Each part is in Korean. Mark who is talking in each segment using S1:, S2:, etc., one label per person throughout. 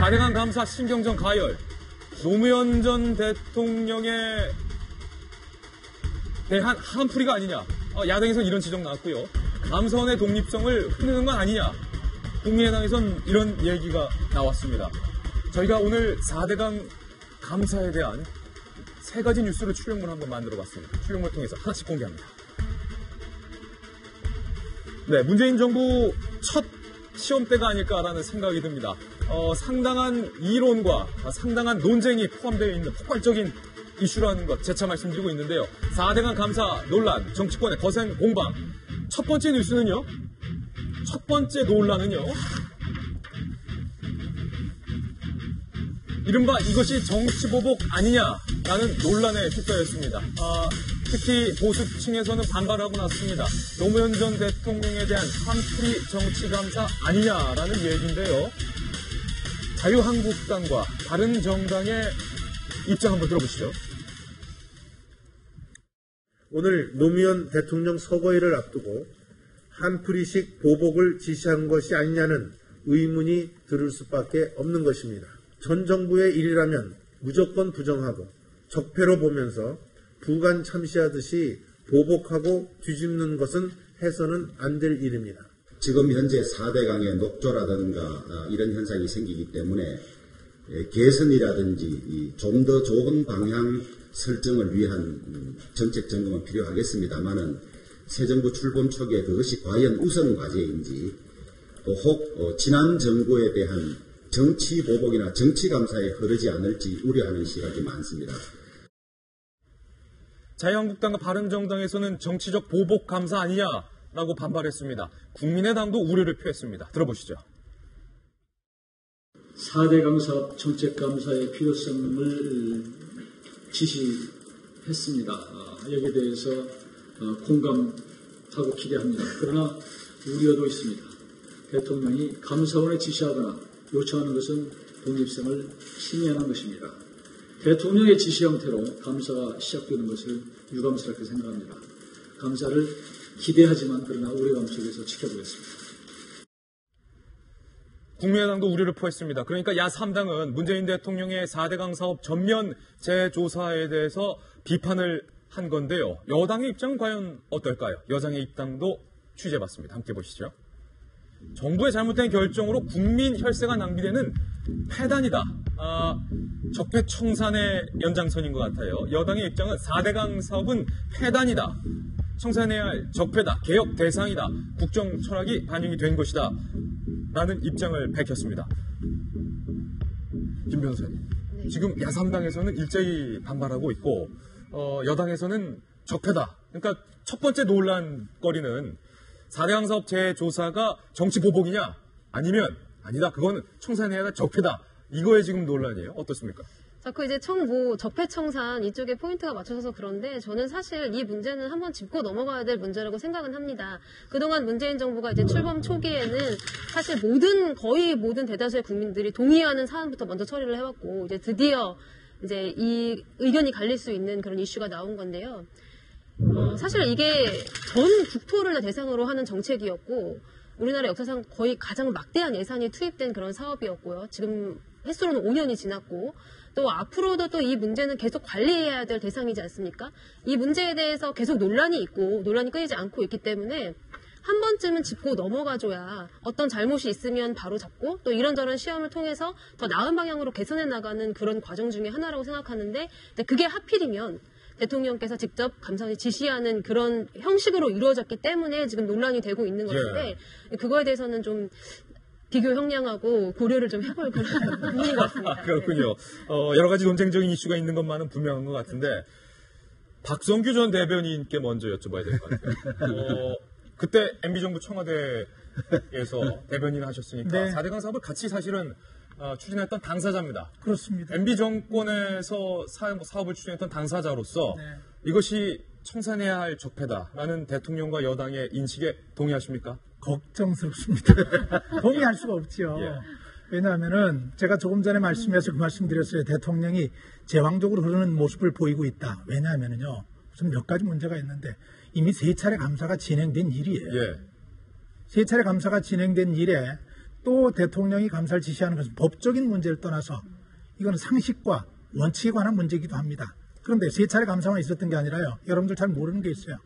S1: 4대강 감사 신경전 가열, 노무현 전 대통령에 대한 한풀이가 아니냐. 야당에서는 이런 지적 나왔고요. 감사원의 독립성을 흐르는 건 아니냐. 국민의당에서는 이런 얘기가 나왔습니다. 저희가 오늘 4대강 감사에 대한 3가지 뉴스를 출력물 한번 만들어봤습니다. 출력물 통해서 하나씩 공개합니다. 네, 문재인 정부 첫 시험대가 아닐까라는 생각이 듭니다. 상당한 이론과 상당한 논쟁이 포함되어 있는 폭발적인 이슈라는 것 재차 말씀드리고 있는데요. 4대강 감사 논란, 정치권의 거센 공방. 첫 번째 뉴스는요. 첫 번째 논란은요. 이른바 이것이 정치보복 아니냐라는 논란에 휩싸였습니다. 특히 보수층에서는 반발하고 나섰습니다. 노무현 전 대통령에 대한 한풀이 정치감사 아니냐라는 얘기인데요. 자유한국당과 다른 정당의 입장 한번 들어보시죠.
S2: 오늘 노무현 대통령 서거일을 앞두고 한풀이식 보복을 지시한 것이 아니냐는 의문이 들을 수밖에 없는 것입니다. 전 정부의 일이라면 무조건 부정하고 적폐로 보면서 부관 참시하듯이 보복하고 뒤집는 것은 해서는 안 될 일입니다.
S3: 지금 현재 4대강의 녹조라든가 이런 현상이 생기기 때문에 개선이라든지 좀 더 좋은 방향 설정을 위한 정책 점검은 필요하겠습니다만은 새 정부 출범 초기에 그것이 과연 우선 과제인지 또 혹 지난 정부에 대한 정치 보복이나 정치 감사에 흐르지 않을지 우려하는 시각이 많습니다.
S1: 자유한국당과 바른정당에서는 정치적 보복 감사 아니냐라고 반발했습니다. 국민의당도 우려를 표했습니다. 들어보시죠.
S4: 4대강 사업 정책 감사의 필요성을 지시했습니다. 여기에 대해서 공감하고 기대합니다. 그러나 우려도 있습니다. 대통령이 감사원에 지시하거나 요청하는 것은 독립성을 침해하는 것입니다. 대통령의 지시 형태로 감사가 시작되는 것을 유감스럽게 생각합니다. 감사를 기대하지만 그러나 우려감 속에서 지켜보겠습니다.
S1: 국민의당도 우려를 표했습니다. 그러니까 야3당은 문재인 대통령의 4대강 사업 전면 재조사에 대해서 비판을 한 건데요. 여당의 입장은 과연 어떨까요? 여당의 입장도 취재해봤습니다. 함께 보시죠. 정부의 잘못된 결정으로 국민 혈세가 낭비되는 폐단이다. 적폐청산의 연장선인 것 같아요. 여당의 입장은 4대강 사업은 폐단이다. 청산해야 할 적폐다. 개혁 대상이다. 국정 철학이 반영이 된 것이다. 라는 입장을 밝혔습니다. 김 변호사님.
S5: 네.
S1: 지금 야3당에서는 일제히 반발하고 있고 여당에서는 적폐다. 그러니까 첫 번째 논란거리는 4대강 사업 재조사가 정치 보복이냐 아니면 아니다. 그거는 청산해야 할 적폐다. 이거에 지금 논란이에요. 어떻습니까?
S5: 자, 이제 적폐청산 이쪽에 포인트가 맞춰져서 그런데 저는 사실 이 문제는 한번 짚고 넘어가야 될 문제라고 생각은 합니다. 그동안 문재인 정부가 이제 출범 초기에는 사실 거의 모든 대다수의 국민들이 동의하는 사안부터 먼저 처리를 해왔고 이제 드디어 이제 이 의견이 갈릴 수 있는 그런 이슈가 나온 건데요. 사실 이게 전 국토를 대상으로 하는 정책이었고 우리나라 역사상 거의 가장 막대한 예산이 투입된 그런 사업이었고요. 지금 횟수로는 5년이 지났고 또 앞으로도 또 이 문제는 계속 관리해야 될 대상이지 않습니까? 이 문제에 대해서 계속 논란이 있고 논란이 끊이지 않고 있기 때문에 한 번쯤은 짚고 넘어가줘야 어떤 잘못이 있으면 바로 잡고 또 이런저런 시험을 통해서 더 나은 방향으로 개선해 나가는 그런 과정 중에 하나라고 생각하는데 그게 하필이면 대통령께서 직접 감사원이 지시하는 그런 형식으로 이루어졌기 때문에 지금 논란이 되고 있는 것인데 그거에 대해서는 좀 비교 형량하고 고려를 좀 해볼 그런 부분인 것 같습니다.
S1: 그렇군요. 여러 가지 논쟁적인 이슈가 있는 것만은 분명한 것 같은데 박성규 전 대변인께 먼저 여쭤봐야 될 것 같아요. 그때 MB정부 청와대에서 대변인 하셨으니까
S6: 네.
S1: 4대강 사업을 같이 사실은 추진했던 당사자입니다.
S6: 그렇습니다.
S1: MB정권에서 사업을 추진했던 당사자로서
S6: 네.
S1: 이것이 청산해야 할 적폐다라는 대통령과 여당의 인식에 동의하십니까?
S6: 걱정스럽습니다. 동의할 수가 없죠.
S1: 예.
S6: 왜냐하면은 제가 조금 전에 말씀해서 그 말씀드렸어요. 대통령이 제왕적으로 흐르는 모습을 보이고 있다. 왜냐하면은요. 우선 몇 가지 문제가 있는데 이미 3차례 감사가 진행된 일이에요.
S1: 예.
S6: 3차례 감사가 진행된 일에 또 대통령이 감사를 지시하는 것은 법적인 문제를 떠나서 이건 상식과 원칙에 관한 문제이기도 합니다. 그런데 3차례 감사만 있었던 게 아니라요. 여러분들 잘 모르는 게 있어요.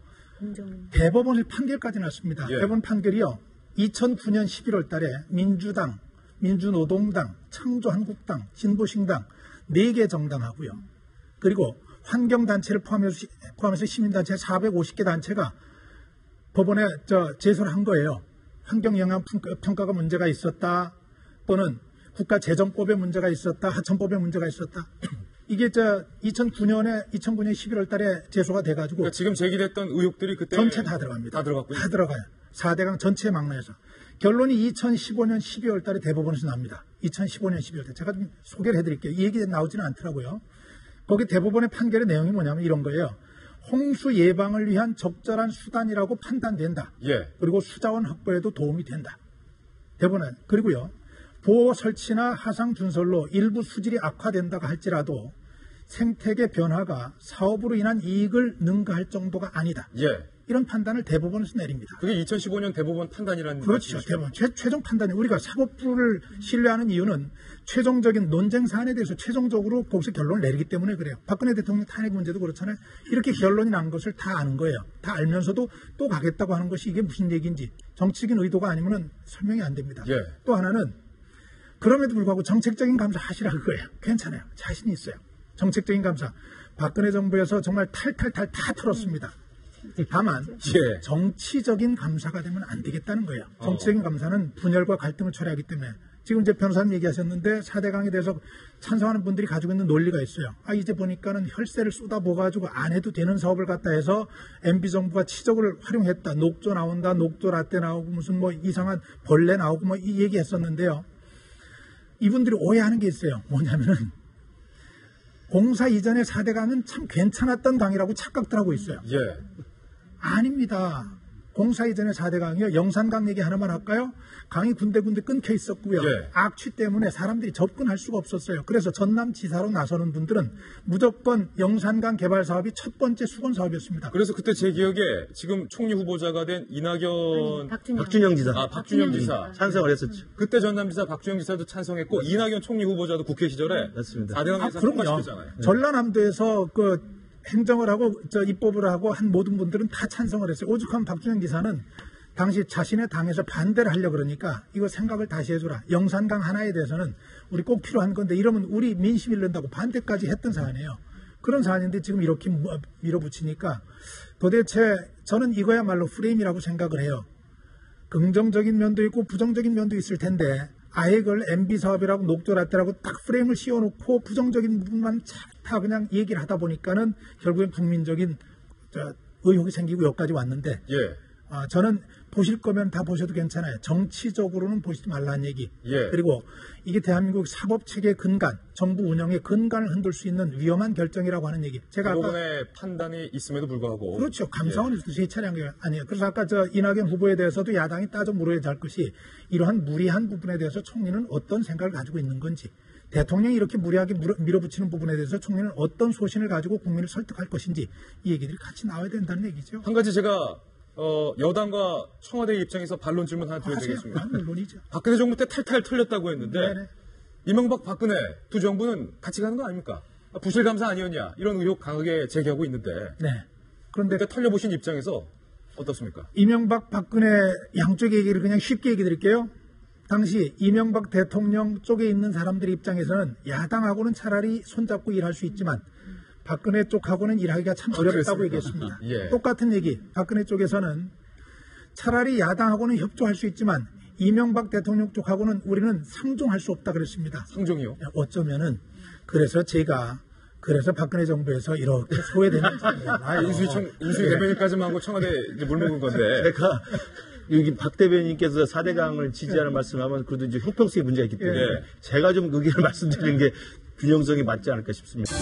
S6: 대법원의 판결까지 났습니다.
S1: 예.
S6: 대법원 판결이요. 2009년 11월 달에 민주당, 민주노동당, 창조한국당, 진보신당 4개 정당하고요. 그리고 환경단체를 포함해서 시민단체 450개 단체가 법원에 제소를 한 거예요. 환경영향평가가 문제가 있었다. 또는 국가재정법에 문제가 있었다. 하천법에 문제가 있었다. 이게 2009년 11월 달에 제소가 돼가지고.
S1: 그러니까 지금 제기됐던 의혹들이 그때.
S6: 전체 다 들어갑니다.
S1: 다 들어갔군요.
S6: 다 들어가요. 4대강 전체 망라해서. 결론이 2015년 12월 달에 대법원에서 납니다. 2015년 12월 달. 제가 좀 소개를 해드릴게요. 이 얘기 나오지는 않더라고요. 거기 대법원의 판결의 내용이 뭐냐면 이런 거예요. 홍수 예방을 위한 적절한 수단이라고 판단된다.
S1: 예.
S6: 그리고 수자원 확보에도 도움이 된다. 대법원은. 그리고요. 보호 설치나 하상 준설로 일부 수질이 악화된다고 할지라도 생태계 변화가 사업으로 인한 이익을 능가할 정도가 아니다.
S1: 예.
S6: 이런 판단을 대법원에서 내립니다.
S1: 그게 2015년 대법원 판단이라는
S6: 그렇죠.
S1: 말씀이시죠?
S6: 대법원 최종 판단이 우리가 사법부를 신뢰하는 이유는 최종적인 논쟁 사안에 대해서 최종적으로 거기서 결론을 내리기 때문에 그래요. 박근혜 대통령 탄핵 문제도 그렇잖아요. 이렇게 결론이 난 것을 다 아는 거예요. 다 알면서도 또 가겠다고 하는 것이 이게 무슨 얘기인지 정치적인 의도가 아니면 설명이 안 됩니다.
S1: 예.
S6: 또 하나는 그럼에도 불구하고 정책적인 감사 하시라 그거예요. 괜찮아요. 자신이 있어요. 정책적인 감사. 박근혜 정부에서 정말 탈탈탈 다 털었습니다. 다만
S1: 예.
S6: 정치적인 감사가 되면 안 되겠다는 거예요. 정치적인 감사는 분열과 갈등을 초래하기 때문에 지금 이제 변호사님 얘기하셨는데 4대강에 대해서 찬성하는 분들이 가지고 있는 논리가 있어요. 이제 보니까는 혈세를 쏟아부어가지고 안 해도 되는 사업을 갖다 해서 MB정부가 치적을 활용했다. 녹조 나온다. 녹조 라떼 나오고 무슨 뭐 이상한 벌레 나오고 뭐 이 얘기했었는데요. 이분들이 오해하는 게 있어요. 뭐냐면은 공사 이전에 4대강은 참 괜찮았던 강이라고 착각들 하고 있어요.
S1: 예.
S6: 아닙니다. 공사 이전에 4대강이요. 영산강 얘기 하나만 할까요? 강이 군데군데 끊겨 있었고요.
S1: 예.
S6: 악취 때문에 사람들이 접근할 수가 없었어요. 그래서 전남지사로 나서는 분들은 무조건 영산강 개발 사업이 첫 번째 수건 사업이었습니다.
S1: 그래서 그때 제 기억에 지금 총리 후보자가 된 이낙연
S7: 박준영 지사.
S1: 박준영 지사
S7: 찬성을 했었죠.
S1: 그때 전남지사 박준영 지사도 찬성했고 이낙연 총리 후보자도 국회 시절에
S7: 맞습니다.
S1: 4대강 예산
S6: 그럼요.
S1: 통과시켰잖아요.
S6: 전라남도에서 행정을 하고 입법을 하고 한 모든 분들은 다 찬성을 했어요. 오죽하면 박준영 지사는 당시 자신의 당에서 반대를 하려고 그러니까 이거 생각을 다시 해줘라. 영산강 하나에 대해서는 우리 꼭 필요한 건데 이러면 우리 민심이 잃는다고 반대까지 했던 사안이에요. 그런 사안인데 지금 이렇게 밀어붙이니까 도대체 저는 이거야말로 프레임이라고 생각을 해요. 긍정적인 면도 있고 부정적인 면도 있을 텐데 아예 그걸 MB 사업이라고 녹조라떼라고 딱 프레임을 씌워놓고 부정적인 부분만 다 그냥 얘기를 하다 보니까는 결국엔 국민적인 의혹이 생기고 여기까지 왔는데
S1: 예.
S6: 저는 보실 거면 다 보셔도 괜찮아요. 정치적으로는 보시지 말라는 얘기.
S1: 예.
S6: 그리고 이게 대한민국 사법체계의 근간, 정부 운영의 근간을 흔들 수 있는 위험한 결정이라고 하는 얘기. 제가 아까
S1: 대법원의 판단이 있음에도 불구하고
S6: 그렇죠. 감사원에서도 제 차례한 게 아니에요. 그래서 아까 이낙연 후보에 대해서도 야당이 따져 물어야 할 것이 이러한 무리한 부분에 대해서 총리는 어떤 생각을 가지고 있는 건지, 대통령이 이렇게 무리하게 밀어붙이는 부분에 대해서 총리는 어떤 소신을 가지고 국민을 설득할 것인지 이 얘기들이 같이 나와야 된다는 얘기죠.
S1: 한 가지 제가 여당과 청와대 입장에서 반론 질문 하나 드려도 되겠습니다.
S6: 물론이죠.
S1: 박근혜 정부 때 탈탈 털렸다고 했는데
S6: 네네.
S1: 이명박 박근혜 두 정부는 같이 가는 거 아닙니까? 부실 감사 아니었냐 이런 의혹 강하게 제기하고 있는데
S6: 네. 그런데
S1: 그때 털려보신 입장에서 어떻습니까?
S6: 이명박 박근혜 양쪽의 얘기를 그냥 쉽게 얘기 드릴게요. 당시 이명박 대통령 쪽에 있는 사람들 입장에서는 야당하고는 차라리 손잡고 일할 수 있지만 박근혜 쪽하고는 일하기가 참 어렵다고
S1: 그랬습니까?
S6: 얘기했습니다.
S1: 예.
S6: 똑같은 얘기. 박근혜 쪽에서는 차라리 야당하고는 협조할 수 있지만 이명박 대통령 쪽하고는 우리는 상종할 수 없다 그랬습니다.
S1: 상종이요?
S6: 어쩌면은 그래서 박근혜 정부에서 이렇게 소외되는
S1: 인수위 대변인까지만 하고 청와대 이제 물먹은 건데
S7: 제가 여기 박 대변인께서 4대강을 지지하는 말씀하면 그래도 이제 형평성의 문제가 있기 때문에
S1: 예.
S7: 제가 좀 의견을 말씀드리는 게 균형성이 맞지 않을까 싶습니다.